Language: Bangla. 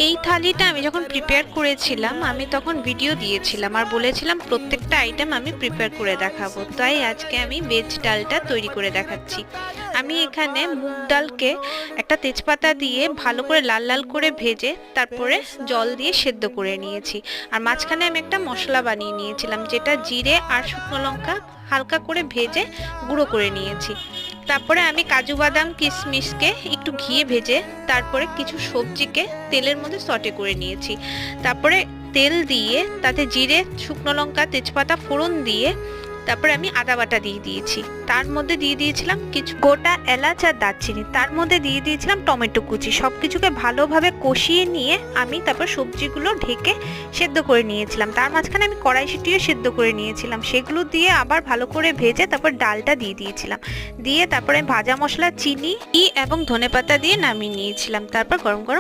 এই থালিটা আমি যখন প্রিপেয়ার করেছিলাম আমি তখন ভিডিও দিয়েছিলাম আর বলেছিলাম প্রত্যেকটা আইটেম আমি প্রিপেয়ার করে দেখাবো, তাই আজকে আমি ভেজ ডালটা তৈরি করে দেখাচ্ছি। আমি এখানে মুগ ডালকে একটা তেজপাতা দিয়ে ভালো করে লাল লাল করে ভেজে তারপরে জল দিয়ে সেদ্ধ করে নিয়েছি। আর মাঝখানে আমি একটা মশলা বানিয়ে নিয়েছিলাম, যেটা জিরে আর শুকনো লঙ্কা হালকা করে ভেজে গুঁড়ো করে নিয়েছি। তারপরে আমি কাজু বাদাম কিশমিশকে একটু ঘিয়ে ভেজে তারপরে কিছু সবজিকে তেলের মধ্যে সটে করে নিয়েছি। তারপরে তেল দিয়ে তাতে জিরে শুকনো লঙ্কা তেজপাতা ফোড়ন দিয়ে তারপরে আমি আদা বাটা দিয়ে দিয়েছি। তার মধ্যে দিয়ে দিয়েছিলাম কিছু গোটা এলাচ আর দারচিনি, তার মধ্যে দিয়ে দিয়েছিলাম টমেটো কুচি। সব কিছুকে ভালোভাবে কষিয়ে নিয়ে আমি তারপর সবজিগুলো ঢেকে সেদ্ধ করে নিয়েছিলাম। তার মাঝখানে আমি কড়াইশুঁটিও সেদ্ধ করে নিয়েছিলাম, সেগুলো দিয়ে আবার ভালো করে ভেজে তারপর ডালটা দিয়ে দিয়েছিলাম। দিয়ে তারপরে ভাজা মশলা চিনি এবং ধনেপাতা দিয়ে নামিয়ে নিয়েছিলাম। তারপর গরম গরম